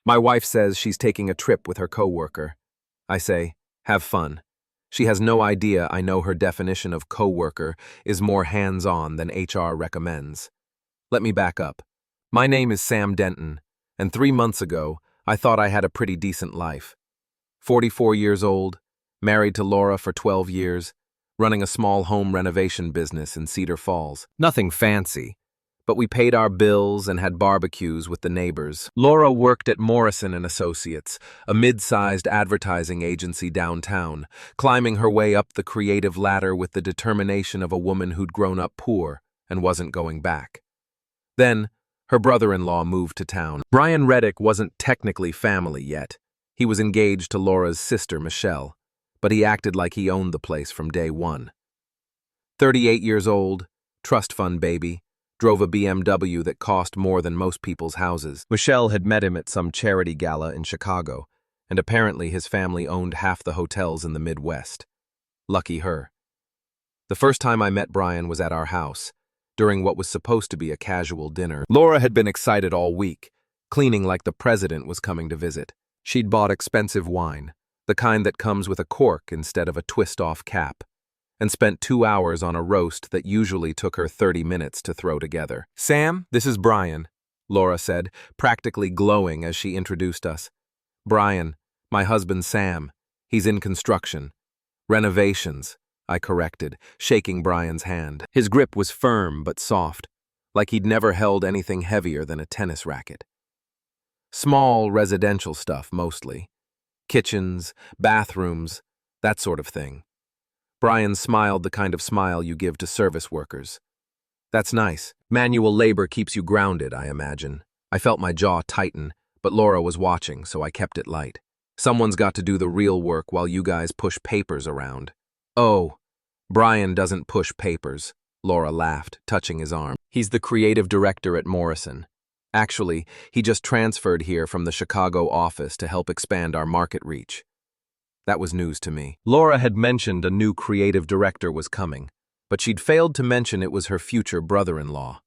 My wife says she's taking a trip with her coworker. I say, have fun. She has no idea I know her definition of coworker is more hands-on than HR recommends. Let me back up. My name is Sam Denton, and 3 months ago, I thought I had a pretty decent life. 44 years old, married to Laura for 12 years, running a small home renovation business in Cedar Falls. Nothing fancy, but we paid our bills and had barbecues with the neighbors. Laura worked at Morrison & Associates, a mid-sized advertising agency downtown, climbing her way up the creative ladder with the determination of a woman who'd grown up poor and wasn't going back. Then, her brother-in-law moved to town. Brian Reddick wasn't technically family yet. He was engaged to Laura's sister, Michelle, but he acted like he owned the place from day one. 38 years old, trust fund baby, drove a BMW that cost more than most people's houses. Michelle had met him at some charity gala in Chicago, and apparently his family owned half the hotels in the Midwest. Lucky her. The first time I met Brian was at our house, during what was supposed to be a casual dinner. Laura had been excited all week, cleaning like the president was coming to visit. She'd bought expensive wine, the kind that comes with a cork instead of a twist-off cap, and spent 2 hours on a roast that usually took her 30 minutes to throw together. "Sam, this is Brian," Laura said, practically glowing as she introduced us. "Brian, my husband Sam. He's in construction. Renovations," I corrected, shaking Brian's hand. His grip was firm but soft, like he'd never held anything heavier than a tennis racket. Small residential stuff, mostly. Kitchens, bathrooms, that sort of thing. Brian smiled the kind of smile you give to service workers. "That's nice. Manual labor keeps you grounded, I imagine." I felt my jaw tighten, but Laura was watching, so I kept it light. "Someone's got to do the real work while you guys push papers around." "Oh, Brian doesn't push papers," Laura laughed, touching his arm. "He's the creative director at Morrison. Actually, he just transferred here from the Chicago office to help expand our market reach." That was news to me. Laura had mentioned a new creative director was coming, but she'd failed to mention it was her future brother-in-law,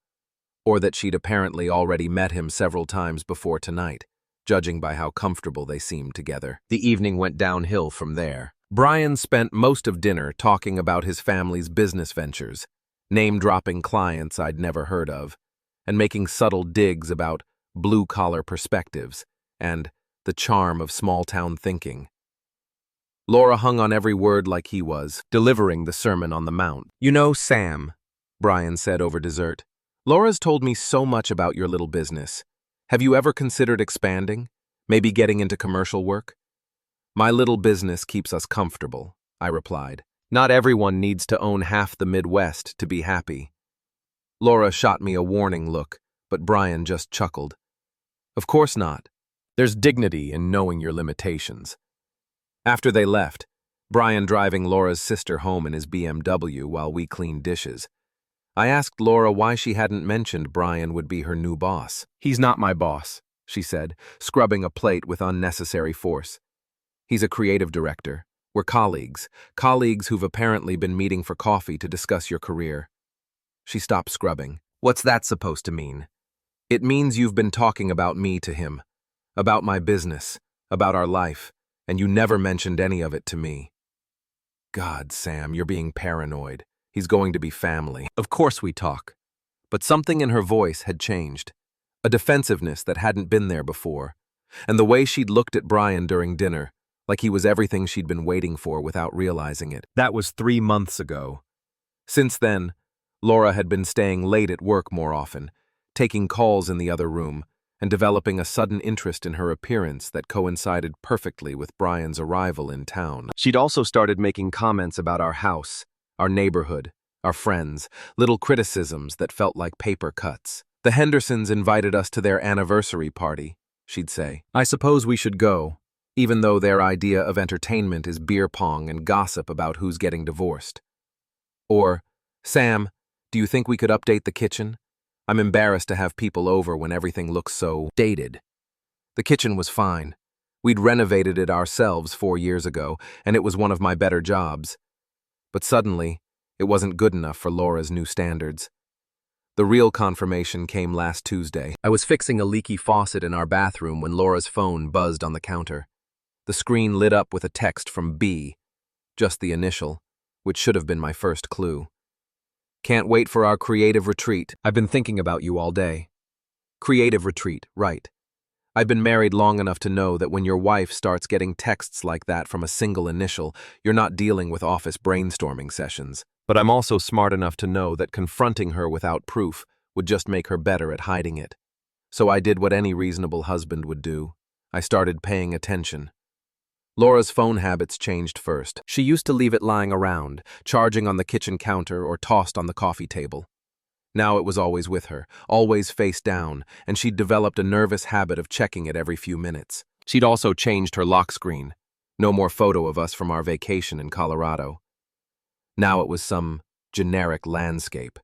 or that she'd apparently already met him several times before tonight, judging by how comfortable they seemed together. The evening went downhill from there. Brian spent most of dinner talking about his family's business ventures, name-dropping clients I'd never heard of, and making subtle digs about blue-collar perspectives and the charm of small-town thinking. Laura hung on every word like he was, delivering the Sermon on the Mount. "You know, Sam," Brian said over dessert, "Laura's told me so much about your little business. Have you ever considered expanding? Maybe getting into commercial work?" "My little business keeps us comfortable," I replied. "Not everyone needs to own half the Midwest to be happy." Laura shot me a warning look, but Brian just chuckled. "Of course not. There's dignity in knowing your limitations." After they left, Brian driving Laura's sister home in his BMW while we cleaned dishes, I asked Laura why she hadn't mentioned Brian would be her new boss. "He's not my boss," she said, scrubbing a plate with unnecessary force. "He's a creative director. We're colleagues who've apparently been meeting for coffee to discuss your career." She stopped scrubbing. "What's that supposed to mean?" "It means you've been talking about me to him, about my business, about our life, and you never mentioned any of it to me." "God, Sam, you're being paranoid. He's going to be family." "Of course we talk." But something in her voice had changed, a defensiveness that hadn't been there before, and the way she'd looked at Brian during dinner, like he was everything she'd been waiting for without realizing it. That was 3 months ago. Since then, Laura had been staying late at work more often, taking calls in the other room, and developing a sudden interest in her appearance that coincided perfectly with Brian's arrival in town. She'd also started making comments about our house, our neighborhood, our friends, little criticisms that felt like paper cuts. "The Hendersons invited us to their anniversary party," she'd say. "I suppose we should go, even though their idea of entertainment is beer pong and gossip about who's getting divorced." Or, "Sam, do you think we could update the kitchen? I'm embarrassed to have people over when everything looks so dated." The kitchen was fine. We'd renovated it ourselves 4 years ago, and it was one of my better jobs. But suddenly, it wasn't good enough for Laura's new standards. The real confirmation came last Tuesday. I was fixing a leaky faucet in our bathroom when Laura's phone buzzed on the counter. The screen lit up with a text from B, just the initial, which should have been my first clue. Can't wait for our creative retreat. I've been thinking about you all day. Creative retreat, right. I've been married long enough to know that when your wife starts getting texts like that from a single initial, you're not dealing with office brainstorming sessions. But I'm also smart enough to know that confronting her without proof would just make her better at hiding it. So I did what any reasonable husband would do. I started paying attention. Laura's phone habits changed first. She used to leave it lying around, charging on the kitchen counter or tossed on the coffee table. Now it was always with her, always face down, and she'd developed a nervous habit of checking it every few minutes. She'd also changed her lock screen. No more photo of us from our vacation in Colorado. Now it was some generic landscape.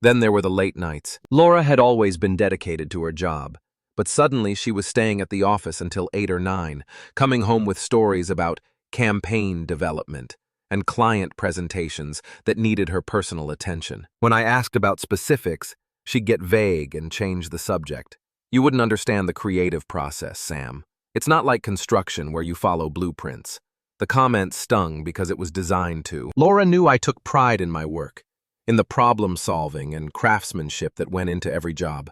Then there were the late nights. Laura had always been dedicated to her job, but suddenly she was staying at the office until 8 or 9, coming home with stories about campaign development and client presentations that needed her personal attention. When I asked about specifics, she'd get vague and change the subject. You wouldn't understand the creative process, Sam. It's not like construction where you follow blueprints. The comment stung because it was designed to. Laura knew I took pride in my work, in the problem-solving and craftsmanship that went into every job.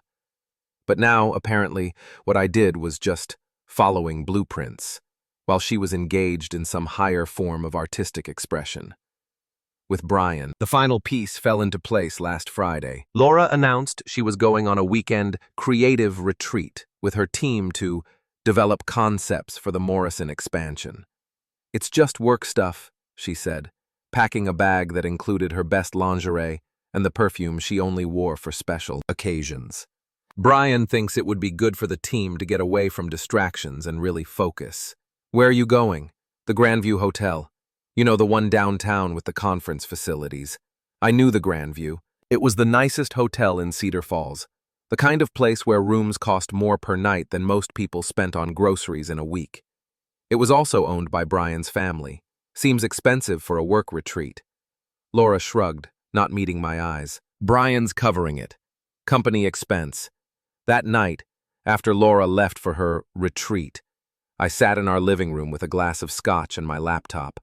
But now, apparently, what I did was just following blueprints, while she was engaged in some higher form of artistic expression. With Brian, the final piece fell into place last Friday. Laura announced she was going on a weekend creative retreat with her team to develop concepts for the Morrison expansion. It's just work stuff, she said, packing a bag that included her best lingerie and the perfume she only wore for special occasions. Brian thinks it would be good for the team to get away from distractions and really focus. Where are you going? The Grandview Hotel. You know, the one downtown with the conference facilities. I knew the Grandview. It was the nicest hotel in Cedar Falls. The kind of place where rooms cost more per night than most people spent on groceries in a week. It was also owned by Brian's family. Seems expensive for a work retreat. Laura shrugged, not meeting my eyes. Brian's covering it. Company expense. That night, after Laura left for her retreat, I sat in our living room with a glass of scotch and my laptop.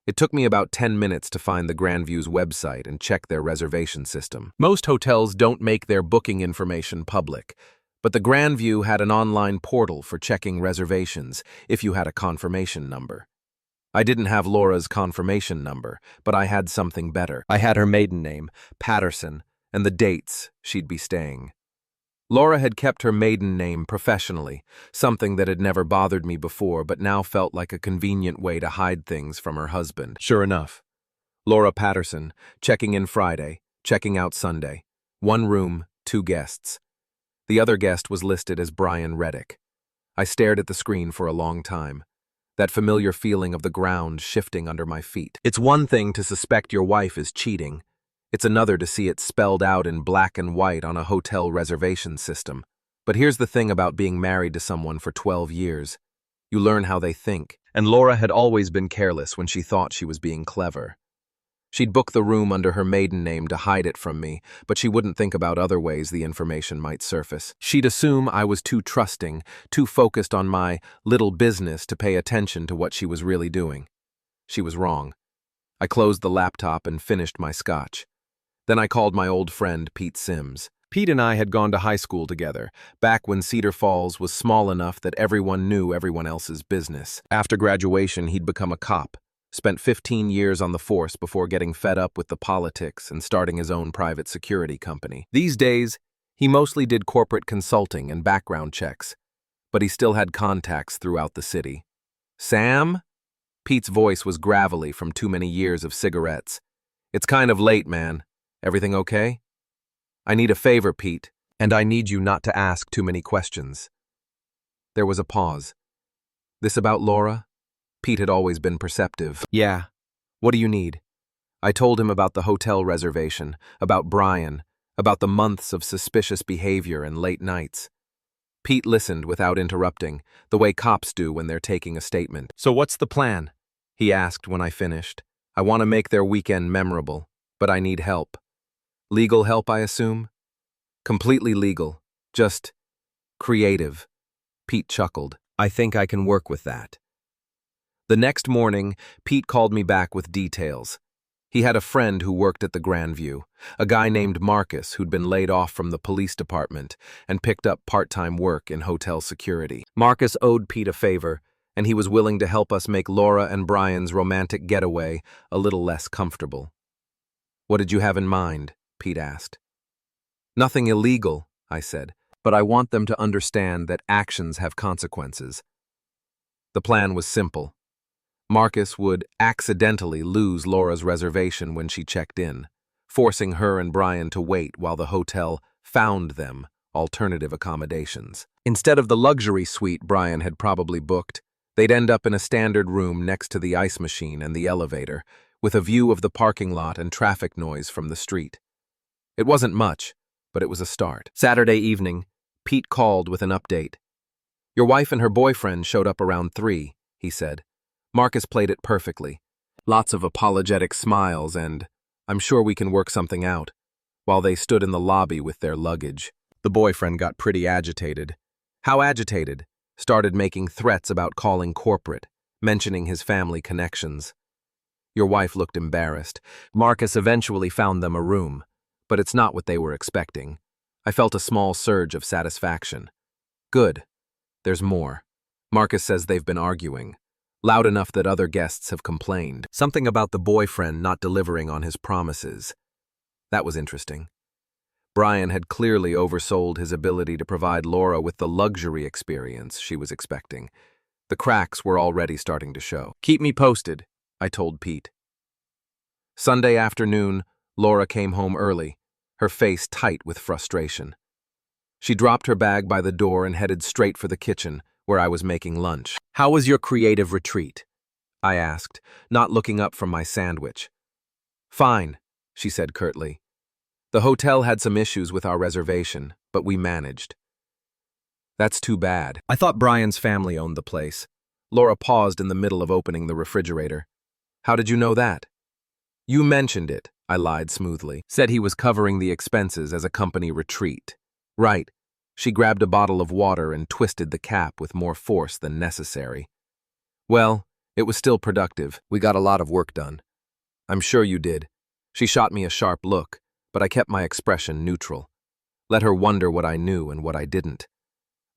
It took me about 10 minutes to find the Grandview's website and check their reservation system. Most hotels don't make their booking information public, but the Grandview had an online portal for checking reservations if you had a confirmation number. I didn't have Laura's confirmation number, but I had something better. I had her maiden name, Patterson, and the dates she'd be staying. Laura had kept her maiden name professionally, something that had never bothered me before but now felt like a convenient way to hide things from her husband. Sure enough. Laura Patterson, checking in Friday, checking out Sunday. 1 room, 2 guests. The other guest was listed as Brian Reddick. I stared at the screen for a long time. That familiar feeling of the ground shifting under my feet. It's one thing to suspect your wife is cheating. It's another to see it spelled out in black and white on a hotel reservation system. But here's the thing about being married to someone for 12 years. You learn how they think. And Laura had always been careless when she thought she was being clever. She'd book the room under her maiden name to hide it from me, but she wouldn't think about other ways the information might surface. She'd assume I was too trusting, too focused on my little business to pay attention to what she was really doing. She was wrong. I closed the laptop and finished my scotch. Then I called my old friend Pete Sims. Pete and I had gone to high school together, back when Cedar Falls was small enough that everyone knew everyone else's business. After graduation, he'd become a cop, spent 15 years on the force before getting fed up with the politics and starting his own private security company. These days, he mostly did corporate consulting and background checks, but he still had contacts throughout the city. Sam? Pete's voice was gravelly from too many years of cigarettes. It's kind of late, man. Everything okay? I need a favor, Pete, and I need you not to ask too many questions. There was a pause. This about Laura? Pete had always been perceptive. Yeah. What do you need? I told him about the hotel reservation, about Brian, about the months of suspicious behavior and late nights. Pete listened without interrupting, the way cops do when they're taking a statement. So what's the plan? He asked when I finished. I want to make their weekend memorable, but I need help. Legal help, I assume? Completely legal. Just creative. Pete chuckled. I think I can work with that. The next morning, Pete called me back with details. He had a friend who worked at the Grandview, a guy named Marcus who'd been laid off from the police department and picked up part-time work in hotel security. Marcus owed Pete a favor, and he was willing to help us make Laura and Brian's romantic getaway a little less comfortable. What did you have in mind? Pete asked. Nothing illegal, I said, but I want them to understand that actions have consequences. The plan was simple. Marcus would accidentally lose Laura's reservation when she checked in, forcing her and Brian to wait while the hotel found them alternative accommodations. Instead of the luxury suite Brian had probably booked, they'd end up in a standard room next to the ice machine and the elevator, with a view of the parking lot and traffic noise from the street. It wasn't much, but it was a start. Saturday evening, Pete called with an update. Your wife and her boyfriend showed up around 3, he said. Marcus played it perfectly. Lots of apologetic smiles and, I'm sure we can work something out, while they stood in the lobby with their luggage. The boyfriend got pretty agitated. How agitated? Started making threats about calling corporate, mentioning his family connections. Your wife looked embarrassed. Marcus eventually found them a room, but it's not what they were expecting. I felt a small surge of satisfaction. Good. There's more. Marcus says they've been arguing. Loud enough that other guests have complained. Something about the boyfriend not delivering on his promises. That was interesting. Brian had clearly oversold his ability to provide Laura with the luxury experience she was expecting. The cracks were already starting to show. Keep me posted, I told Pete. Sunday afternoon, Laura came home early, her face tight with frustration. She dropped her bag by the door and headed straight for the kitchen, where I was making lunch. How was your creative retreat? I asked, not looking up from my sandwich. Fine, she said curtly. The hotel had some issues with our reservation, but we managed. That's too bad. I thought Brian's family owned the place. Laura paused in the middle of opening the refrigerator. How did you know that? You mentioned it, I lied smoothly. Said he was covering the expenses as a company retreat. Right. She grabbed a bottle of water and twisted the cap with more force than necessary. Well, it was still productive. We got a lot of work done. I'm sure you did. She shot me a sharp look, but I kept my expression neutral. Let her wonder what I knew and what I didn't.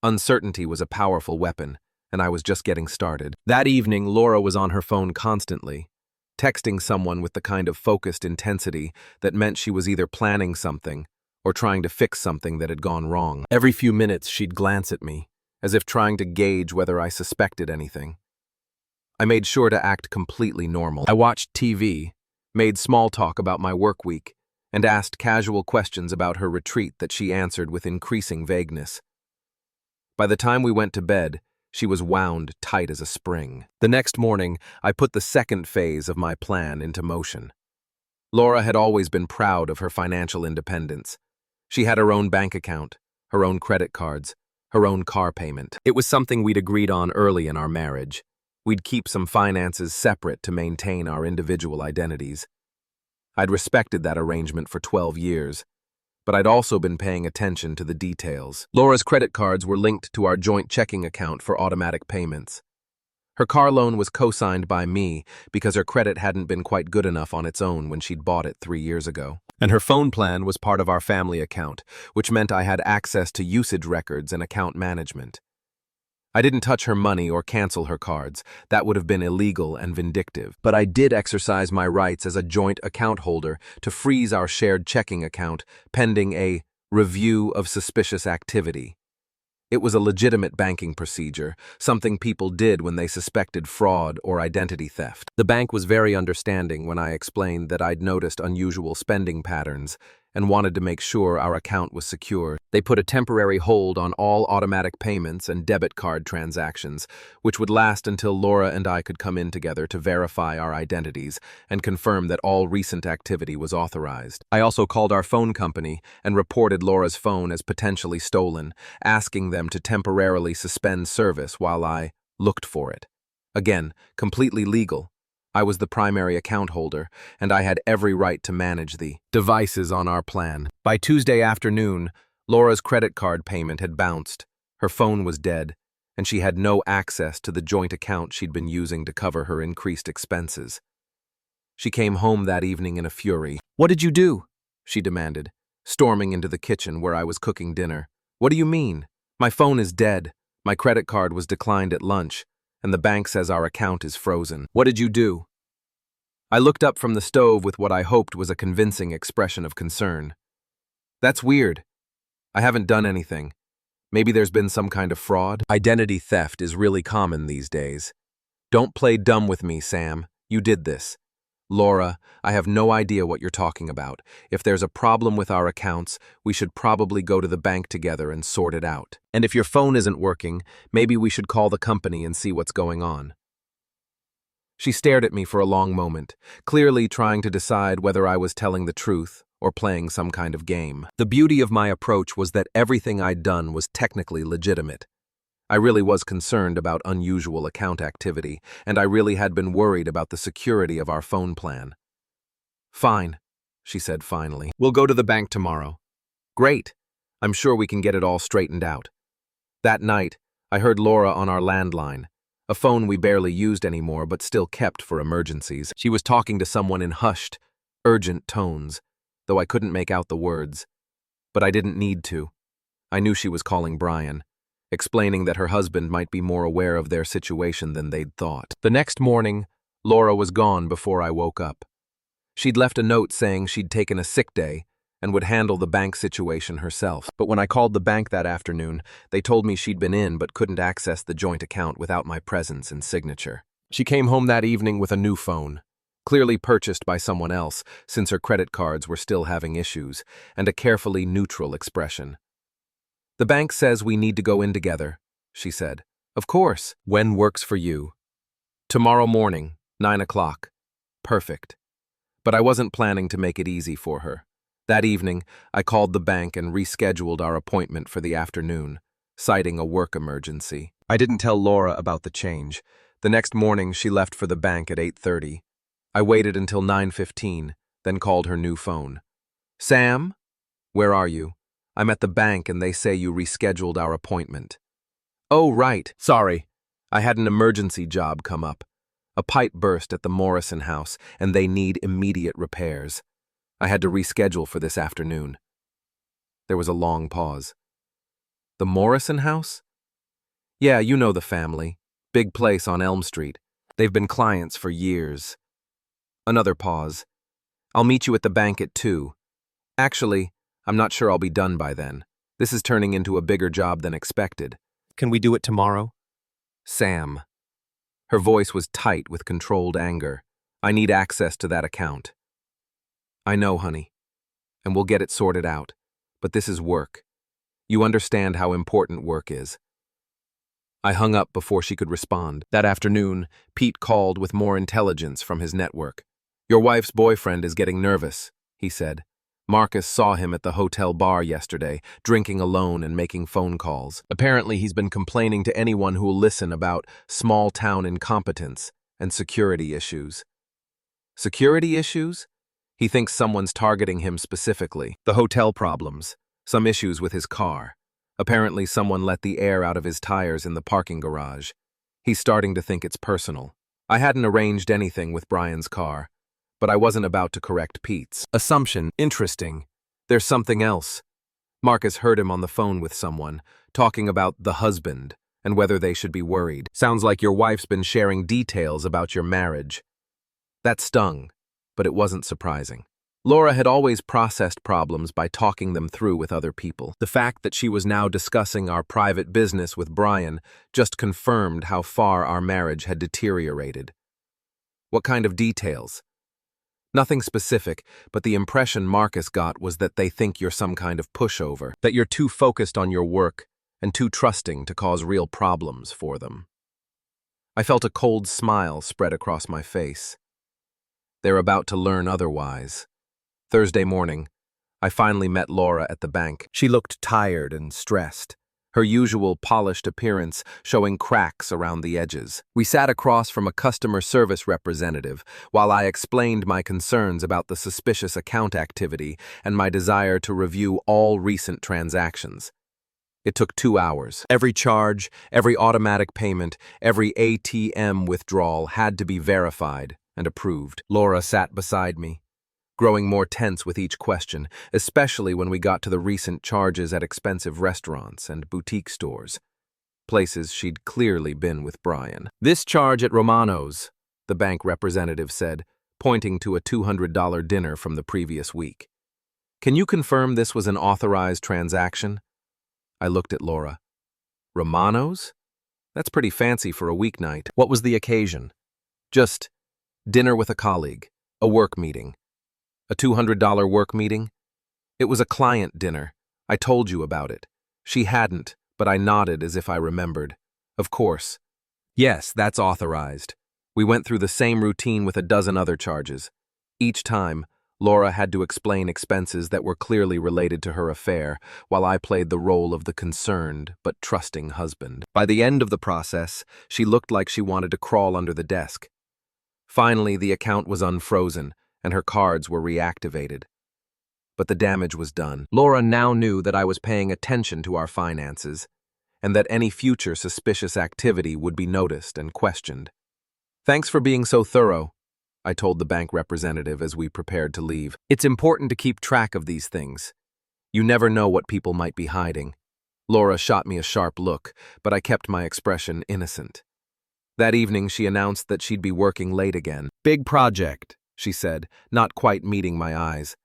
Uncertainty was a powerful weapon, and I was just getting started. That evening, Laura was on her phone constantly, texting someone with the kind of focused intensity that meant she was either planning something or trying to fix something that had gone wrong. Every few minutes, she'd glance at me, as if trying to gauge whether I suspected anything. I made sure to act completely normal. I watched TV, made small talk about my work week, and asked casual questions about her retreat that she answered with increasing vagueness. By the time we went to bed, she was wound tight as a spring. The next morning, I put the second phase of my plan into motion. Laura had always been proud of her financial independence. She had her own bank account, her own credit cards, her own car payment. It was something we'd agreed on early in our marriage. We'd keep some finances separate to maintain our individual identities. I'd respected that arrangement for 12 years, but I'd also been paying attention to the details. Laura's credit cards were linked to our joint checking account for automatic payments. Her car loan was co-signed by me because her credit hadn't been quite good enough on its own when she'd bought it 3 years ago. And her phone plan was part of our family account, which meant I had access to usage records and account management. I didn't touch her money or cancel her cards. That would have been illegal and vindictive. But I did exercise my rights as a joint account holder to freeze our shared checking account pending a review of suspicious activity. It was a legitimate banking procedure, something people did when they suspected fraud or identity theft. The bank was very understanding when I explained that I'd noticed unusual spending patterns and wanted to make sure our account was secure. They put a temporary hold on all automatic payments and debit card transactions, which would last until Laura and I could come in together to verify our identities and confirm that all recent activity was authorized. I also called our phone company and reported Laura's phone as potentially stolen, asking them to temporarily suspend service while I looked for it. Again, completely legal. I was the primary account holder, and I had every right to manage the devices on our plan. By Tuesday afternoon, Laura's credit card payment had bounced, her phone was dead, and she had no access to the joint account she'd been using to cover her increased expenses. She came home that evening in a fury. "What did you do?" she demanded, storming into the kitchen where I was cooking dinner. "What do you mean? My phone is dead, my credit card was declined at lunch, and the bank says our account is frozen. What did you do?" I looked up from the stove with what I hoped was a convincing expression of concern. "That's weird. I haven't done anything. Maybe there's been some kind of fraud." Identity theft is really common these days. "Don't play dumb with me, Sam. You did this." "Laura, I have no idea what you're talking about. If there's a problem with our accounts, we should probably go to the bank together and sort it out. And if your phone isn't working, maybe we should call the company and see what's going on." She stared at me for a long moment, clearly trying to decide whether I was telling the truth or playing some kind of game. The beauty of my approach was that everything I'd done was technically legitimate. I really was concerned about unusual account activity, and I really had been worried about the security of our phone plan. "Fine," she said finally. "We'll go to the bank tomorrow." "Great. I'm sure we can get it all straightened out." That night, I heard Laura on our landline, a phone we barely used anymore but still kept for emergencies. She was talking to someone in hushed, urgent tones, though I couldn't make out the words. But I didn't need to. I knew she was calling Brian, explaining that her husband might be more aware of their situation than they'd thought. The next morning, Laura was gone before I woke up. She'd left a note saying she'd taken a sick day and would handle the bank situation herself. But when I called the bank that afternoon, they told me she'd been in but couldn't access the joint account without my presence and signature. She came home that evening with a new phone, clearly purchased by someone else since her credit cards were still having issues, and a carefully neutral expression. "The bank says we need to go in together," she said. "Of course. When works for you?" "Tomorrow morning, 9 o'clock. Perfect." But I wasn't planning to make it easy for her. That evening, I called the bank and rescheduled our appointment for the afternoon, citing a work emergency. I didn't tell Laura about the change. The next morning, she left for the bank at 8:30. I waited until 9:15, then called her new phone. "Sam? Where are you? I'm at the bank and they say you rescheduled our appointment." "Oh, right. Sorry. I had an emergency job come up. A pipe burst at the Morrison house and they need immediate repairs. I had to reschedule for this afternoon." There was a long pause. "The Morrison house?" "Yeah, you know the family. Big place on Elm Street. They've been clients for years." Another pause. "I'll meet you at the bank at 2. Actually, I'm not sure I'll be done by then. This is turning into a bigger job than expected. Can we do it tomorrow?" "Sam." Her voice was tight with controlled anger. "I need access to that account." "I know, honey. And we'll get it sorted out. But this is work. You understand how important work is." I hung up before she could respond. That afternoon, Pete called with more intelligence from his network. "Your wife's boyfriend is getting nervous," he said. "Marcus saw him at the hotel bar yesterday, drinking alone and making phone calls. Apparently he's been complaining to anyone who'll listen about small-town incompetence and security issues." "Security issues?" He thinks someone's targeting him specifically. The hotel problems, some issues with his car. Apparently someone let the air out of his tires in the parking garage. He's starting to think it's personal. I hadn't arranged anything with Brian's car, but I wasn't about to correct Pete's assumption. Interesting. There's something else. Marcus heard him on the phone with someone, talking about the husband and whether they should be worried. "Sounds like your wife's been sharing details about your marriage." That stung, but it wasn't surprising. Laura had always processed problems by talking them through with other people. The fact that she was now discussing our private business with Brian just confirmed how far our marriage had deteriorated. "What kind of details?" "Nothing specific, but the impression Marcus got was that they think you're some kind of pushover, that you're too focused on your work and too trusting to cause real problems for them." I felt a cold smile spread across my face. They're about to learn otherwise. Thursday morning, I finally met Laura at the bank. She looked tired and stressed, her usual polished appearance showing cracks around the edges. We sat across from a customer service representative while I explained my concerns about the suspicious account activity and my desire to review all recent transactions. It took 2 hours. Every charge, every automatic payment, every ATM withdrawal had to be verified and approved. Laura sat beside me, growing more tense with each question, especially when we got to the recent charges at expensive restaurants and boutique stores, places she'd clearly been with Brian. "This charge at Romano's," the bank representative said, pointing to a $200 dinner from the previous week. "Can you confirm this was an authorized transaction?" I looked at Laura. "Romano's? That's pretty fancy for a weeknight. What was the occasion?" "Just dinner with a colleague, a work meeting." "A $200 work meeting?" "It was a client dinner. I told you about it." She hadn't, but I nodded as if I remembered. "Of course. Yes, that's authorized." We went through the same routine with a dozen other charges. Each time, Laura had to explain expenses that were clearly related to her affair, while I played the role of the concerned but trusting husband. By the end of the process, she looked like she wanted to crawl under the desk. Finally, the account was unfrozen, and her cards were reactivated. But the damage was done. Laura now knew that I was paying attention to our finances, and that any future suspicious activity would be noticed and questioned. "Thanks for being so thorough," I told the bank representative as we prepared to leave. "It's important to keep track of these things. You never know what people might be hiding." Laura shot me a sharp look, but I kept my expression innocent. That evening, she announced that she'd be working late again. "Big project," she said, not quite meeting my eyes.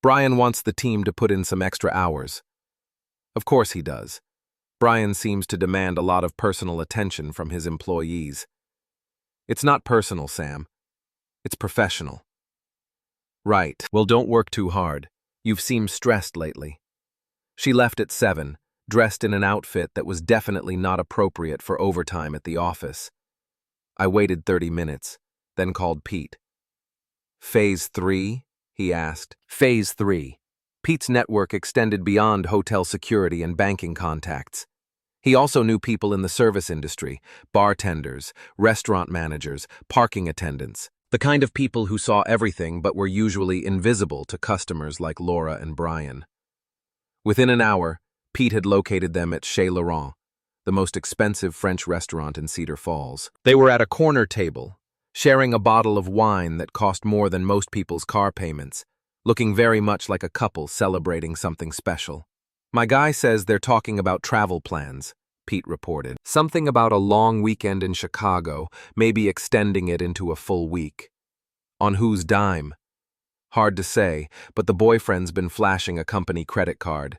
"Brian wants the team to put in some extra hours." Of course he does. Brian seems to demand a lot of personal attention from his employees. "It's not personal, Sam. It's professional." "Right. Well, don't work too hard. You've seemed stressed lately." She left at 7, dressed in an outfit that was definitely not appropriate for overtime at the office. I waited 30 minutes, then called Pete. "Phase 3? He asked. Phase 3. Pete's network extended beyond hotel security and banking contacts. He also knew people in the service industry, bartenders, restaurant managers, parking attendants, the kind of people who saw everything but were usually invisible to customers like Laura and Brian. Within an hour, Pete had located them at Chez Laurent, the most expensive French restaurant in Cedar Falls. They were at a corner table, sharing a bottle of wine that cost more than most people's car payments, looking very much like a couple celebrating something special. "My guy says they're talking about travel plans," Pete reported. "Something about a long weekend in Chicago, maybe extending it into a full week. On whose dime? Hard to say, but the boyfriend's been flashing a company credit card."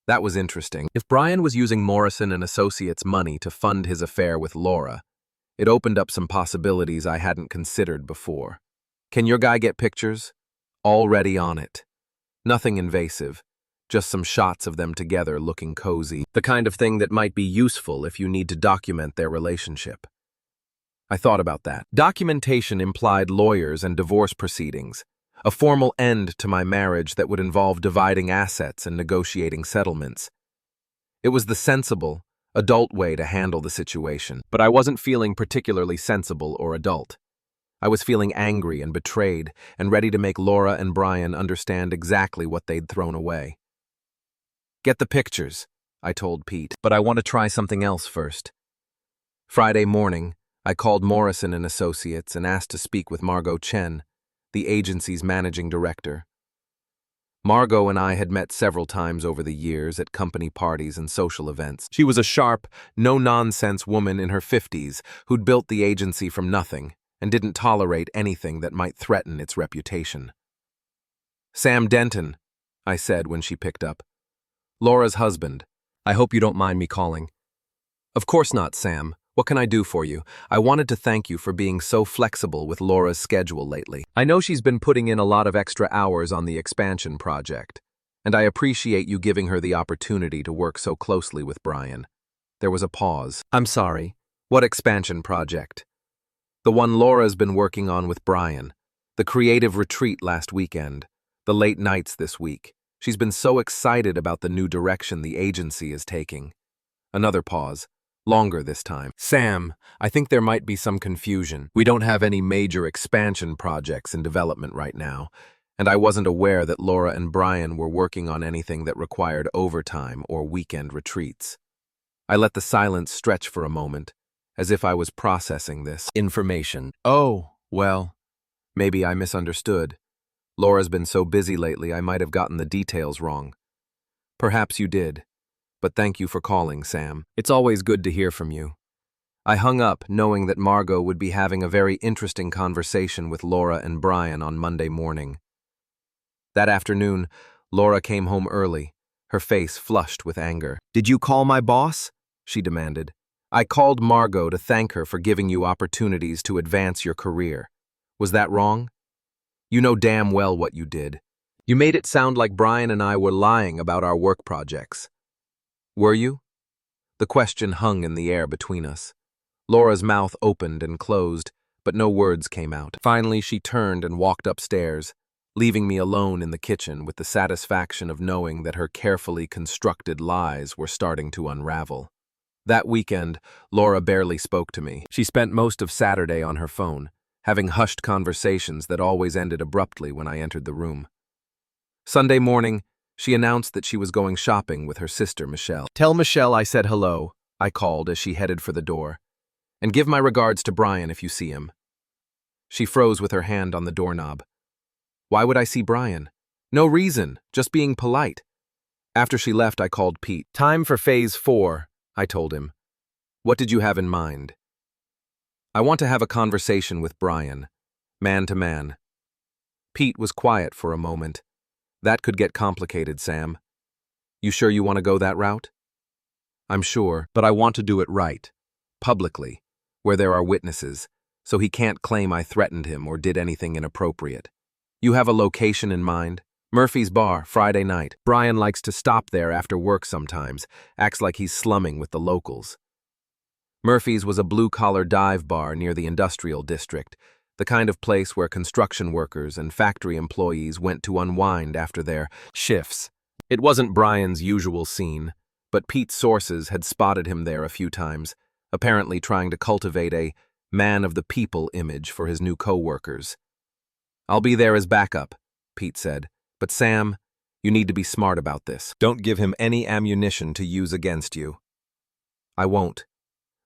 That was interesting. If Brian was using Morrison and Associates' money to fund his affair with Laura, it opened up some possibilities I hadn't considered before. "Can your guy get pictures?" "Already on it. Nothing invasive. Just some shots of them together looking cozy. The kind of thing that might be useful if you need to document their relationship." I thought about that. Documentation implied lawyers and divorce proceedings, a formal end to my marriage that would involve dividing assets and negotiating settlements. It was the sensible, adult way to handle the situation, but I wasn't feeling particularly sensible or adult. I was feeling angry and betrayed and ready to make Laura and Brian understand exactly what they'd thrown away. "Get the pictures," I told Pete, "but I want to try something else first." Friday morning, I called Morrison and Associates and asked to speak with Margot Chen, the agency's managing director. Margot and I had met several times over the years at company parties and social events. She was a sharp, no-nonsense woman in her 50s who'd built the agency from nothing and didn't tolerate anything that might threaten its reputation. "Sam Denton," I said when she picked up. "Laura's husband. I hope you don't mind me calling." "Of course not, Sam. What can I do for you? I wanted to thank you for being so flexible with Laura's schedule lately. I know she's been putting in a lot of extra hours on the expansion project, and I appreciate you giving her the opportunity to work so closely with Brian." There was a pause. "I'm sorry. What expansion project?" "The one Laura's been working on with Brian. The creative retreat last weekend. The late nights this week. She's been so excited about the new direction the agency is taking." Another pause. Longer this time. Sam, I think there might be some confusion. We don't have any major expansion projects in development right now, and I wasn't aware that Laura and Brian were working on anything that required overtime or weekend retreats. I let the silence stretch for a moment, as if I was processing this information. Oh, well, maybe I misunderstood. Laura's been so busy lately I might have gotten the details wrong. Perhaps you did. But thank you for calling, Sam. It's always good to hear from you. I hung up, knowing that Margot would be having a very interesting conversation with Laura and Brian on Monday morning. That afternoon, Laura came home early, her face flushed with anger. "Did you call my boss?" she demanded. "I called Margot to thank her for giving you opportunities to advance your career. Was that wrong? You know damn well what you did. You made it sound like Brian and I were lying about our work projects. Were you?" The question hung in the air between us. Laura's mouth opened and closed, but no words came out. Finally, she turned and walked upstairs, leaving me alone in the kitchen with the satisfaction of knowing that her carefully constructed lies were starting to unravel. That weekend, Laura barely spoke to me. She spent most of Saturday on her phone, having hushed conversations that always ended abruptly when I entered the room. Sunday morning, she announced that she was going shopping with her sister, Michelle. "Tell Michelle I said hello," I called as she headed for the door. "And give my regards to Brian if you see him." She froze with her hand on the doorknob. Why would I see Brian? No reason, just being polite. After she left, I called Pete. "Time for phase 4, I told him. "What did you have in mind?" "I want to have a conversation with Brian, man to man." Pete was quiet for a moment. "That could get complicated, Sam. You sure you want to go that route?" "I'm sure, but I want to do it right, publicly, where there are witnesses, so he can't claim I threatened him or did anything inappropriate. You have a location in mind?" "Murphy's Bar, Friday night. Brian likes to stop there after work sometimes, acts like he's slumming with the locals." Murphy's was a blue-collar dive bar near the industrial district, the kind of place where construction workers and factory employees went to unwind after their shifts. It wasn't Brian's usual scene, but Pete's sources had spotted him there a few times, apparently trying to cultivate a man-of-the-people image for his new co-workers. "I'll be there as backup," Pete said. "But Sam, you need to be smart about this. Don't give him any ammunition to use against you." "I won't.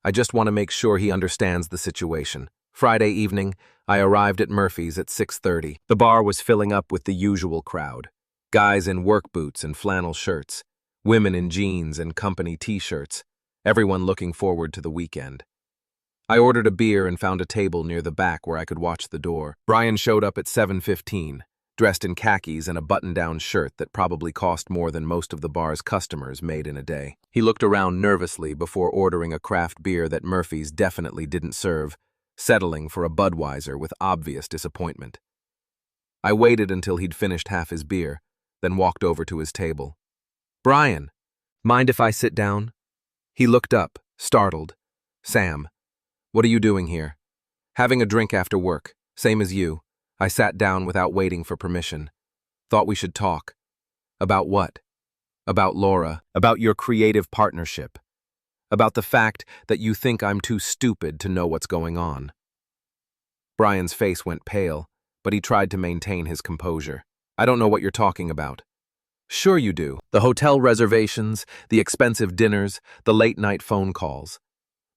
I just want to make sure he understands the situation." Friday evening, I arrived at Murphy's at 6:30. The bar was filling up with the usual crowd. Guys in work boots and flannel shirts, women in jeans and company t-shirts, everyone looking forward to the weekend. I ordered a beer and found a table near the back where I could watch the door. Brian showed up at 7:15, dressed in khakis and a button-down shirt that probably cost more than most of the bar's customers made in a day. He looked around nervously before ordering a craft beer that Murphy's definitely didn't serve, settling for a Budweiser with obvious disappointment. I waited until he'd finished half his beer, then walked over to his table. "Brian, mind if I sit down?" He looked up, startled. "Sam, what are you doing here?" "Having a drink after work, same as you." I sat down without waiting for permission. "Thought we should talk." "About what?" "About Laura, about your creative partnership. About the fact that you think I'm too stupid to know what's going on." Brian's face went pale, but he tried to maintain his composure. "I don't know what you're talking about." "Sure you do. The hotel reservations, the expensive dinners, the late-night phone calls.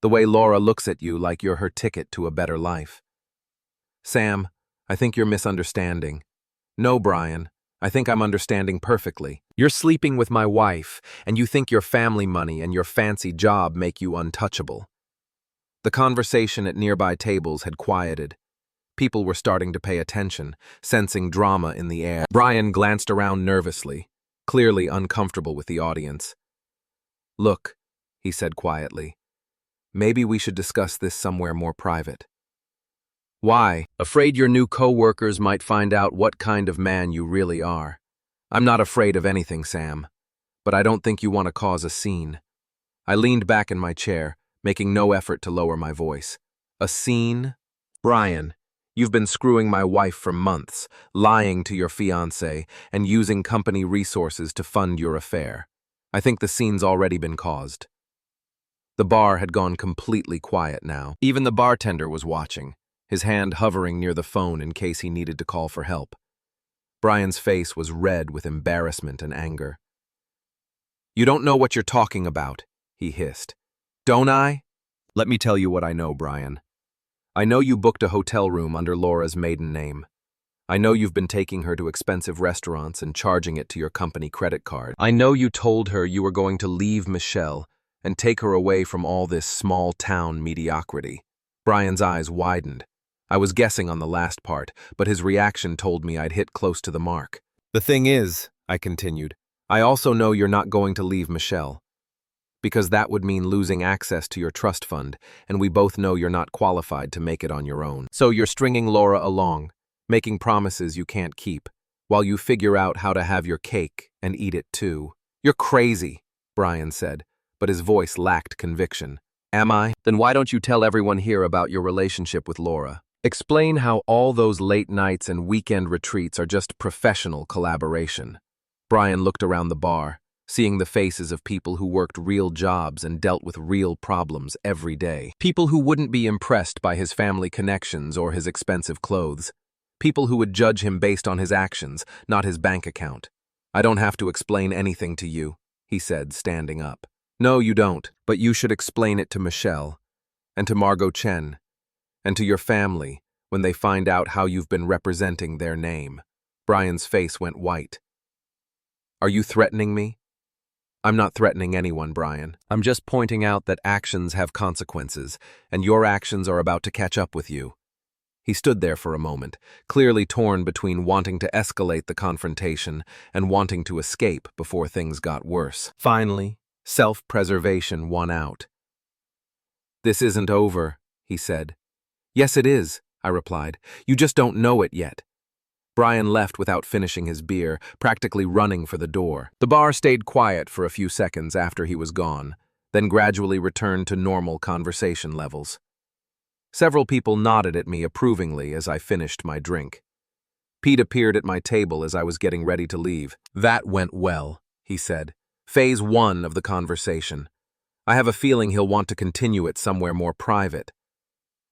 The way Laura looks at you like you're her ticket to a better life." "Sam, I think you're misunderstanding." "No, Brian. I think I'm understanding perfectly. You're sleeping with my wife, and you think your family money and your fancy job make you untouchable." The conversation at nearby tables had quieted. People were starting to pay attention, sensing drama in the air. Brian glanced around nervously, clearly uncomfortable with the audience. "Look," he said quietly, "maybe we should discuss this somewhere more private." "Why?" "Afraid your new co-workers might find out what kind of man you really are." "I'm not afraid of anything, Sam, but I don't think you want to cause a scene." I leaned back in my chair, making no effort to lower my voice. "A scene? Brian, you've been screwing my wife for months, lying to your fiancé, and using company resources to fund your affair. I think the scene's already been caused." The bar had gone completely quiet now. Even the bartender was watching, his hand hovering near the phone in case he needed to call for help. Brian's face was red with embarrassment and anger. "You don't know what you're talking about," he hissed. "Don't I?" "Let me tell you what I know, Brian. I know you booked a hotel room under Laura's maiden name. I know you've been taking her to expensive restaurants and charging it to your company credit card. I know you told her you were going to leave Michelle and take her away from all this small-town mediocrity." Brian's eyes widened. I was guessing on the last part, but his reaction told me I'd hit close to the mark. "The thing is," I continued, "I also know you're not going to leave Michelle, because that would mean losing access to your trust fund, and we both know you're not qualified to make it on your own. So you're stringing Laura along, making promises you can't keep, while you figure out how to have your cake and eat it too." "You're crazy," Brian said, but his voice lacked conviction. "Am I? Then why don't you tell everyone here about your relationship with Laura? Explain how all those late nights and weekend retreats are just professional collaboration." Brian looked around the bar, seeing the faces of people who worked real jobs and dealt with real problems every day. People who wouldn't be impressed by his family connections or his expensive clothes. People who would judge him based on his actions, not his bank account. "I don't have to explain anything to you," he said, standing up. "No, you don't, but you should explain it to Michelle, and to Margot Chen, and to your family when they find out how you've been representing their name." Brian's face went white. "Are you threatening me?" "I'm not threatening anyone, Brian. I'm just pointing out that actions have consequences, and your actions are about to catch up with you." He stood there for a moment, clearly torn between wanting to escalate the confrontation and wanting to escape before things got worse. Finally, self-preservation won out. "This isn't over," he said. "Yes, it is," I replied. "You just don't know it yet." Brian left without finishing his beer, practically running for the door. The bar stayed quiet for a few seconds after he was gone, then gradually returned to normal conversation levels. Several people nodded at me approvingly as I finished my drink. Pete appeared at my table as I was getting ready to leave. "That went well," he said. "Phase 1 of the conversation. I have a feeling he'll want to continue it somewhere more private."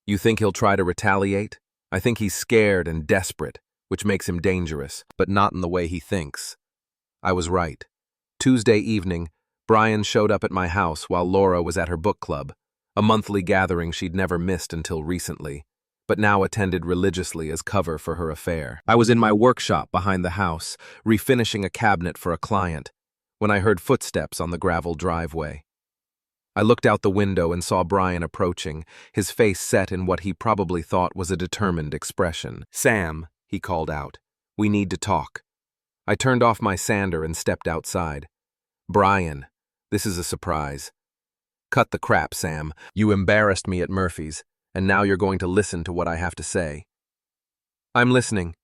"You think he'll try to retaliate?" "I think he's scared and desperate, which makes him dangerous, but not in the way he thinks." I was right. Tuesday evening, Brian showed up at my house while Laura was at her book club, a monthly gathering she'd never missed until recently, but now attended religiously as cover for her affair. I was in my workshop behind the house, refinishing a cabinet for a client, when I heard footsteps on the gravel driveway. I looked out the window and saw Brian approaching, his face set in what he probably thought was a determined expression. "Sam," he called out, "we need to talk." I turned off my sander and stepped outside. "Brian, this is a surprise." "Cut the crap, Sam. You embarrassed me at Murphy's, and now you're going to listen to what I have to say." "I'm listening."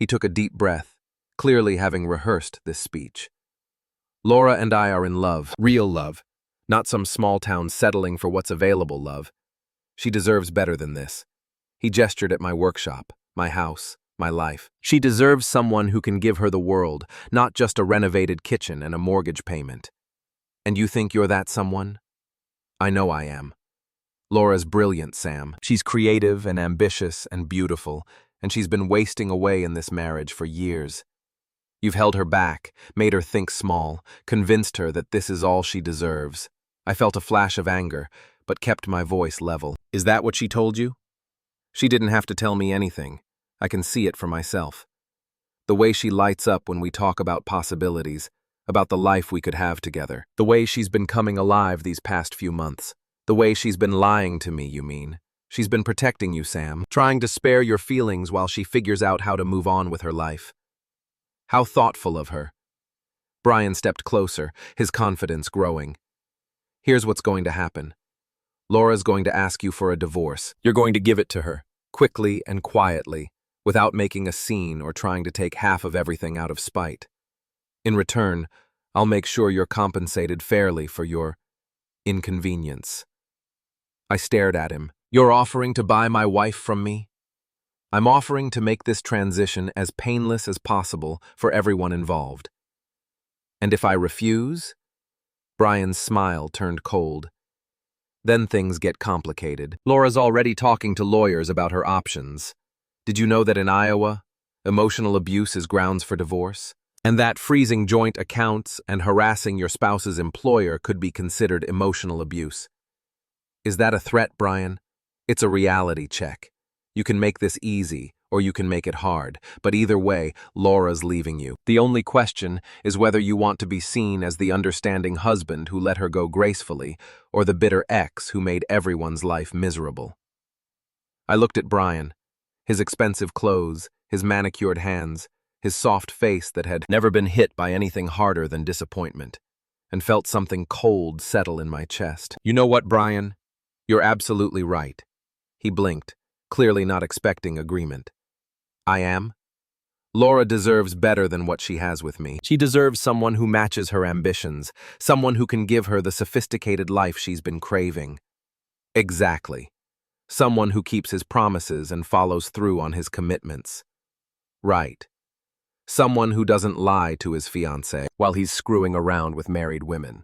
He took a deep breath, clearly having rehearsed this speech. "Laura and I are in love, real love, not some small-town settling for what's available love. She deserves better than this." He gestured at my workshop, my house, my life. "She deserves someone who can give her the world, not just a renovated kitchen and a mortgage payment." "And you think you're that someone?" "I know I am. Laura's brilliant, Sam. She's creative and ambitious and beautiful, and she's been wasting away in this marriage for years. You've held her back, made her think small, convinced her that this is all she deserves." I felt a flash of anger, but kept my voice level. "Is that what she told you?" "She didn't have to tell me anything. I can see it for myself. The way she lights up when we talk about possibilities, about the life we could have together. The way she's been coming alive these past few months. The way she's been lying to me, you mean. She's been protecting you, Sam, trying to spare your feelings while she figures out how to move on with her life." "How thoughtful of her." Brian stepped closer, his confidence growing. "Here's what's going to happen. Laura's going to ask you for a divorce. You're going to give it to her, quickly and quietly, without making a scene or trying to take half of everything out of spite. In return, I'll make sure you're compensated fairly for your inconvenience." I stared at him. "You're offering to buy my wife from me?" "I'm offering to make this transition as painless as possible for everyone involved." "And if I refuse?" Brian's smile turned cold. Then things get complicated. Laura's already talking to lawyers about her options. Did you know that in Iowa, emotional abuse is grounds for divorce? And that freezing joint accounts and harassing your spouse's employer could be considered emotional abuse. Is that a threat, Brian? It's a reality check. You can make this easy, or you can make it hard, but either way, Laura's leaving you. The only question is whether you want to be seen as the understanding husband who let her go gracefully, or the bitter ex who made everyone's life miserable. I looked at Brian, his expensive clothes, his manicured hands, his soft face that had never been hit by anything harder than disappointment, and felt something cold settle in my chest. You know what, Brian? You're absolutely right. He blinked, clearly not expecting agreement. I am? Laura deserves better than what she has with me. She deserves someone who matches her ambitions, someone who can give her the sophisticated life she's been craving. Exactly. Someone who keeps his promises and follows through on his commitments. Right. Someone who doesn't lie to his fiancée while he's screwing around with married women.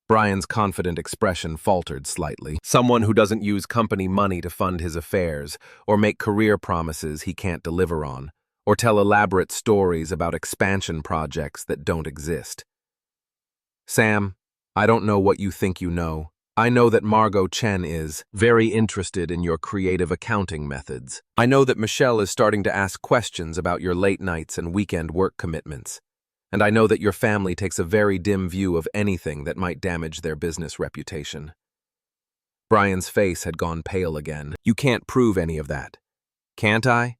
Brian's confident expression faltered slightly. Someone who doesn't use company money to fund his affairs, or make career promises he can't deliver on, or tell elaborate stories about expansion projects that don't exist. Sam, I don't know what you think you know. I know that Margot Chen is very interested in your creative accounting methods. I know that Michelle is starting to ask questions about your late nights and weekend work commitments. And I know that your family takes a very dim view of anything that might damage their business reputation. Brian's face had gone pale again. You can't prove any of that. Can't I?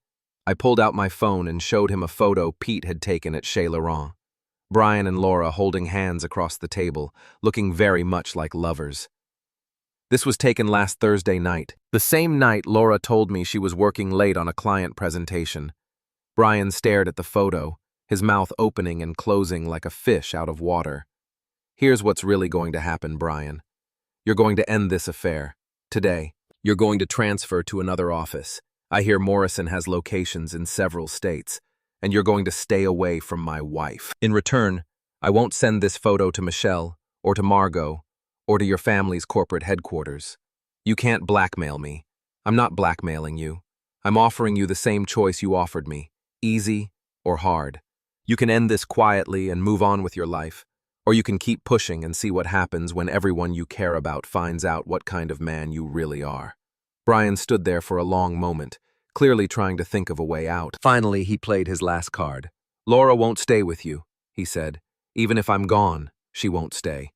I pulled out my phone and showed him a photo Pete had taken at Chez Laurent. Brian and Laura holding hands across the table, looking very much like lovers. This was taken last Thursday night, the same night Laura told me she was working late on a client presentation. Brian stared at the photo, his mouth opening and closing like a fish out of water. Here's what's really going to happen, Brian. You're going to end this affair. Today. You're going to transfer to another office. I hear Morrison has locations in several states. And you're going to stay away from my wife. In return, I won't send this photo to Michelle, or to Margot, or to your family's corporate headquarters. You can't blackmail me. I'm not blackmailing you. I'm offering you the same choice you offered me, easy or hard. You can end this quietly and move on with your life, or you can keep pushing and see what happens when everyone you care about finds out what kind of man you really are. Brian stood there for a long moment, clearly trying to think of a way out. Finally, he played his last card. Laura won't stay with you, he said. Even if I'm gone, she won't stay.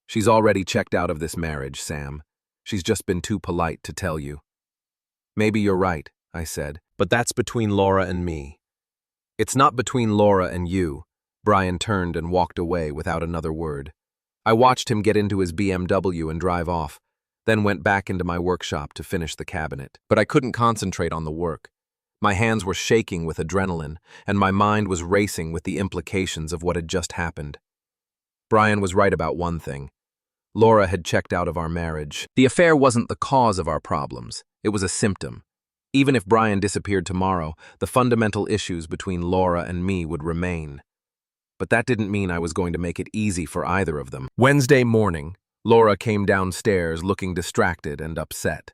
She's already checked out of this marriage, Sam. She's just been too polite to tell you. Maybe you're right, I said, but that's between Laura and me. It's not between Laura and you. Brian turned and walked away without another word. I watched him get into his BMW and drive off, then went back into my workshop to finish the cabinet. But I couldn't concentrate on the work. My hands were shaking with adrenaline, and my mind was racing with the implications of what had just happened. Brian was right about one thing. Laura had checked out of our marriage. The affair wasn't the cause of our problems. It was a symptom. Even if Brian disappeared tomorrow, the fundamental issues between Laura and me would remain. But that didn't mean I was going to make it easy for either of them. Wednesday morning, Laura came downstairs looking distracted and upset.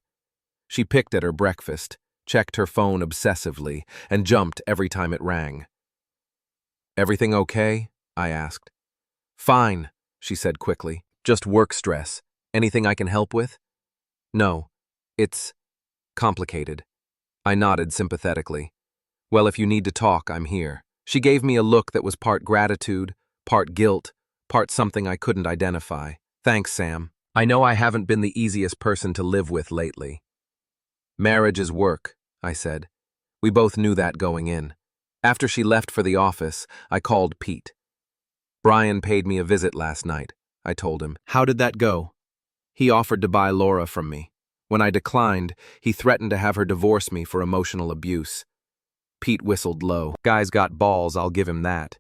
She picked at her breakfast, checked her phone obsessively, and jumped every time it rang. "Everything okay?" I asked. "Fine," she said quickly. "Just work stress. Anything I can help with?" "No. It's complicated." I nodded sympathetically. "Well, if you need to talk, I'm here." She gave me a look that was part gratitude, part guilt, part something I couldn't identify. "Thanks, Sam. I know I haven't been the easiest person to live with lately." "Marriage is work," I said. We both knew that going in. After she left for the office, I called Pete. "Brian paid me a visit last night," I told him. "How did that go?" "He offered to buy Laura from me. When I declined, he threatened to have her divorce me for emotional abuse." Pete whistled low. "Guy's got balls, I'll give him that."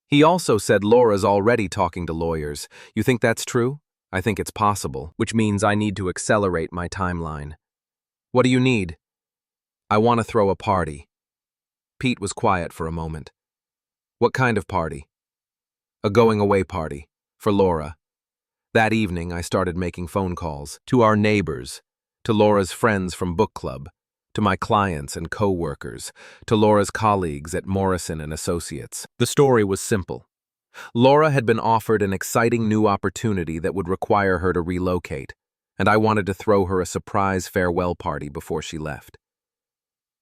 "He also said Laura's already talking to lawyers. You think that's true?" "I think it's possible, which means I need to accelerate my timeline." "What do you need?" "I want to throw a party." Pete was quiet for a moment. "What kind of party?" "A going-away party. For Laura. That evening, I started making phone calls to our neighbors, to Laura's friends from book club, to my clients and co-workers, to Laura's colleagues at Morrison and Associates. The story was simple. Laura had been offered an exciting new opportunity that would require her to relocate, and I wanted to throw her a surprise farewell party before she left.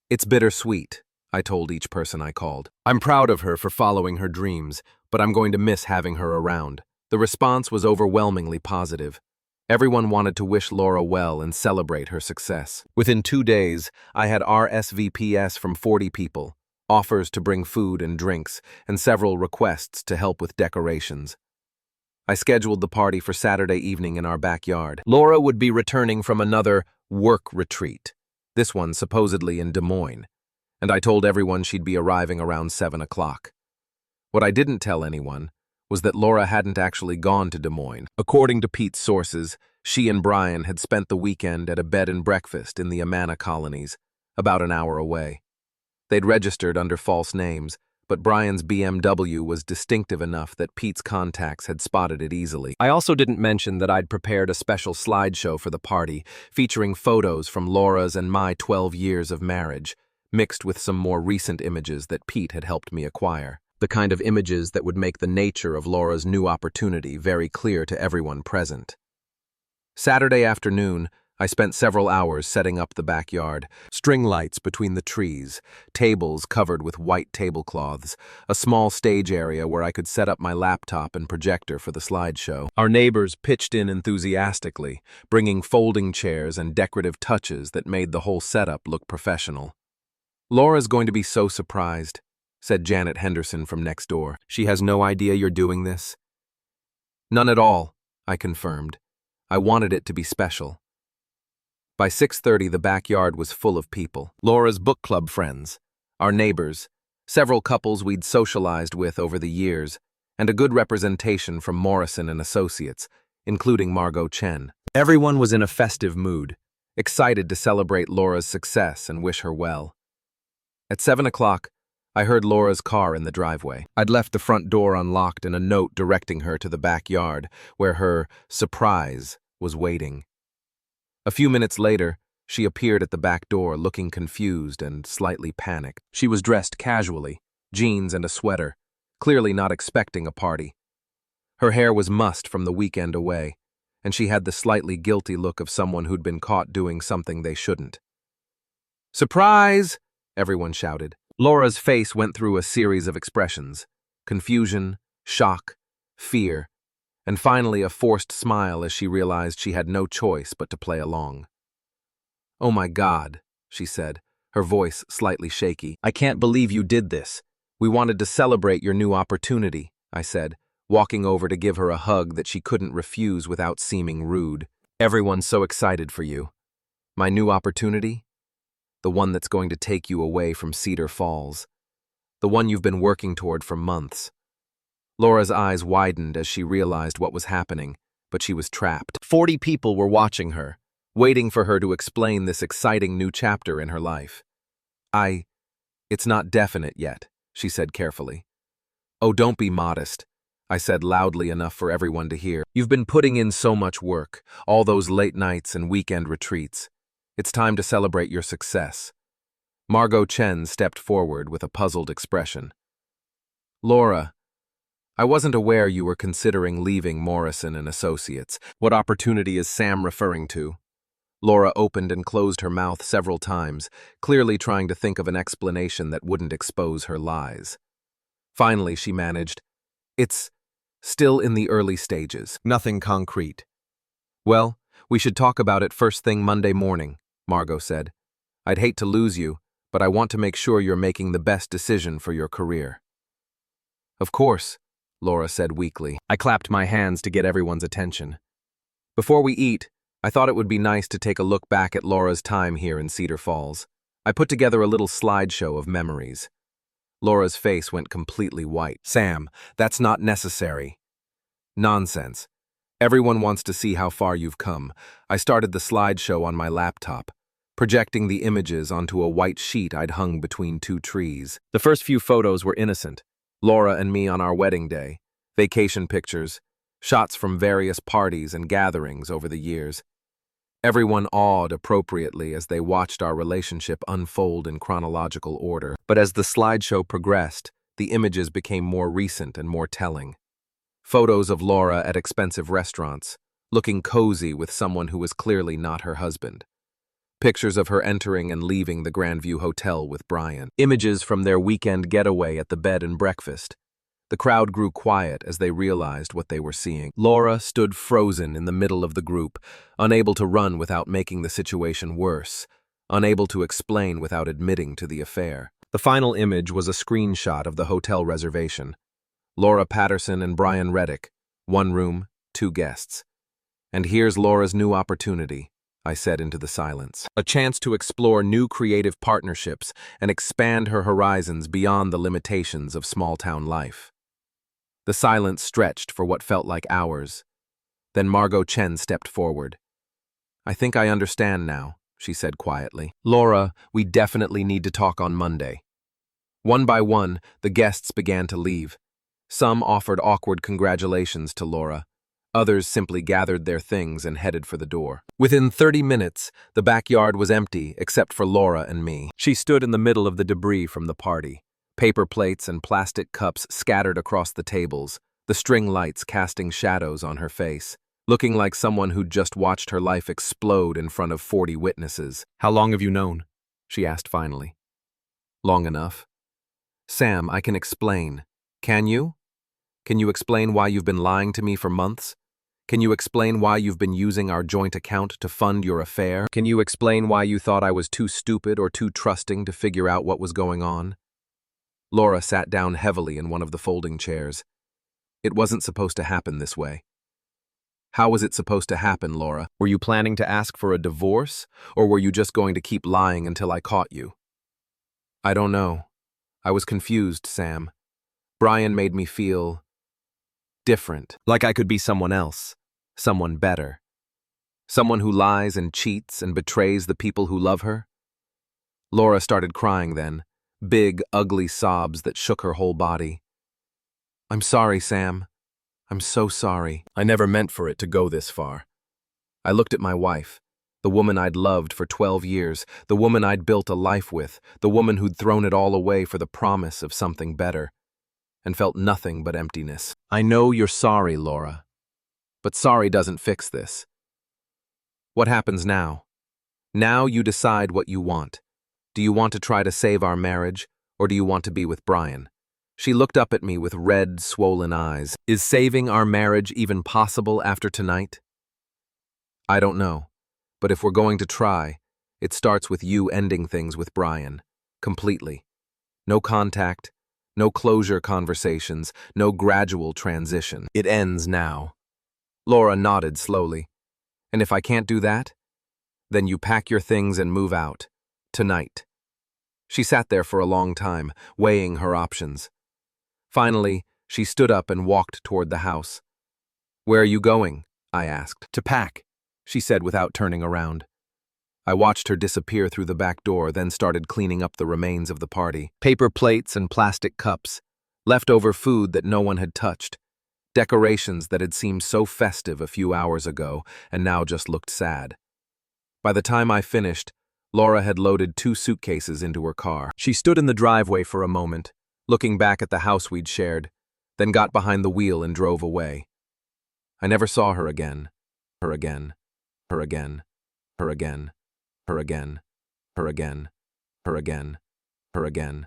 It's bittersweet, I told each person I called. I'm proud of her for following her dreams, but I'm going to miss having her around. The response was overwhelmingly positive. Everyone wanted to wish Laura well and celebrate her success. Within 2 days, I had RSVPs from 40 people, offers to bring food and drinks, and several requests to help with decorations. I scheduled the party for Saturday evening in our backyard. Laura would be returning from another work retreat, this one supposedly in Des Moines, and I told everyone she'd be arriving around 7 o'clock. What I didn't tell anyone was that Laura hadn't actually gone to Des Moines. According to Pete's sources, she and Brian had spent the weekend at a bed and breakfast in the Amana colonies, about an hour away. They'd registered under false names, but Brian's BMW was distinctive enough that Pete's contacts had spotted it easily. I also didn't mention that I'd prepared a special slideshow for the party, featuring photos from Laura's and my 12 years of marriage, mixed with some more recent images that Pete had helped me acquire. The kind of images that would make the nature of Laura's new opportunity very clear to everyone present. Saturday afternoon, I spent several hours setting up the backyard, string lights between the trees, tables covered with white tablecloths, a small stage area where I could set up my laptop and projector for the slideshow. Our neighbors pitched in enthusiastically, bringing folding chairs and decorative touches that made the whole setup look professional. "Laura's going to be so surprised," said Janet Henderson from next door. "She has no idea you're doing this?" "None at all," I confirmed. I wanted it to be special. By 6:30, the backyard was full of people. Laura's book club friends, our neighbors, several couples we'd socialized with over the years, and a good representation from Morrison and Associates, including Margot Chen. Everyone was in a festive mood, excited to celebrate Laura's success and wish her well. At 7 o'clock, I heard Laura's car in the driveway. I'd left the front door unlocked and a note directing her to the backyard, where her surprise was waiting. A few minutes later, she appeared at the back door looking confused and slightly panicked. She was dressed casually, jeans and a sweater, clearly not expecting a party. Her hair was mussed from the weekend away, and she had the slightly guilty look of someone who'd been caught doing something they shouldn't. "Surprise!" everyone shouted. Laura's face went through a series of expressions: confusion, shock, fear, and finally a forced smile as she realized she had no choice but to play along. "Oh my God," she said, her voice slightly shaky. "I can't believe you did this. We wanted to celebrate your new opportunity," I said, walking over to give her a hug that she couldn't refuse without seeming rude. "Everyone's so excited for you." "My new opportunity? The one that's going to take you away from Cedar Falls. The one you've been working toward for months." Laura's eyes widened as she realized what was happening, but she was trapped. 40 people were watching her, waiting for her to explain this exciting new chapter in her life. It's not definite yet," she said carefully. "Oh, don't be modest," I said loudly enough for everyone to hear. "You've been putting in so much work, all those late nights and weekend retreats. It's time to celebrate your success." Margot Chen stepped forward with a puzzled expression. "Laura, I wasn't aware you were considering leaving Morrison and Associates. What opportunity is Sam referring to?" Laura opened and closed her mouth several times, clearly trying to think of an explanation that wouldn't expose her lies. Finally, she managed, "It's still in the early stages, nothing concrete." "Well, we should talk about it first thing Monday morning," Margot said. "I'd hate to lose you, but I want to make sure you're making the best decision for your career." "Of course," Laura said weakly. I clapped my hands to get everyone's attention. "Before we eat, I thought it would be nice to take a look back at Laura's time here in Cedar Falls. I put together a little slideshow of memories." Laura's face went completely white. "Sam, that's not necessary." "Nonsense. Everyone wants to see how far you've come." I started the slideshow on my laptop, projecting the images onto a white sheet I'd hung between 2 trees. The first few photos were innocent. Laura and me on our wedding day, vacation pictures, shots from various parties and gatherings over the years. Everyone awed appropriately as they watched our relationship unfold in chronological order. But as the slideshow progressed, the images became more recent and more telling. Photos of Laura at expensive restaurants, looking cozy with someone who was clearly not her husband. Pictures of her entering and leaving the Grandview Hotel with Brian. Images from their weekend getaway at the bed and breakfast. The crowd grew quiet as they realized what they were seeing. Laura stood frozen in the middle of the group, unable to run without making the situation worse, unable to explain without admitting to the affair. The final image was a screenshot of the hotel reservation. Laura Patterson and Brian Reddick, 1 room, 2 guests. And here's Laura's new opportunity, I said into the silence. A chance to explore new creative partnerships and expand her horizons beyond the limitations of small-town life. The silence stretched for what felt like hours. Then Margot Chen stepped forward. "I think I understand now," she said quietly. "Laura, we definitely need to talk on Monday." One by one, the guests began to leave. Some offered awkward congratulations to Laura. Others simply gathered their things and headed for the door. Within 30 minutes, the backyard was empty except for Laura and me. She stood in the middle of the debris from the party. Paper plates and plastic cups scattered across the tables, the string lights casting shadows on her face, looking like someone who'd just watched her life explode in front of 40 witnesses. "How long have you known?" she asked finally. "Long enough." "Sam, I can explain. Can you? Can you explain why you've been lying to me for months? Can you explain why you've been using our joint account to fund your affair? Can you explain why you thought I was too stupid or too trusting to figure out what was going on?" Laura sat down heavily in one of the folding chairs. "It wasn't supposed to happen this way." "How was it supposed to happen, Laura? Were you planning to ask for a divorce, or were you just going to keep lying until I caught you?" "I don't know. I was confused, Sam. Brian made me feel different, like I could be someone else, someone better. Someone who lies and cheats and betrays the people who love her." Laura started crying then, big, ugly sobs that shook her whole body. "I'm sorry, Sam. I'm so sorry. I never meant for it to go this far." I looked at my wife, the woman I'd loved for 12 years, the woman I'd built a life with, the woman who'd thrown it all away for the promise of something better, and felt nothing but emptiness. "I know you're sorry, Laura, but sorry doesn't fix this. What happens now? Now you decide what you want. Do you want to try to save our marriage, or do you want to be with Brian?" She looked up at me with red, swollen eyes. "Is saving our marriage even possible after tonight?" "I don't know, but if we're going to try, it starts with you ending things with Brian, completely. No contact, no closure conversations, no gradual transition. It ends now." Laura nodded slowly. "And if I can't do that? Then you pack your things and move out. Tonight." She sat there for a long time, weighing her options. Finally, she stood up and walked toward the house. "Where are you going?" I asked. "To pack," she said without turning around. I watched her disappear through the back door, then started cleaning up the remains of the party. Paper plates and plastic cups, leftover food that no one had touched, decorations that had seemed so festive a few hours ago and now just looked sad. By the time I finished, Laura had loaded 2 suitcases into her car. She stood in the driveway for a moment, looking back at the house we'd shared, then got behind the wheel and drove away. I never saw her again. Her again. Her again. Her again. Her again. Her again. Her again. Her again.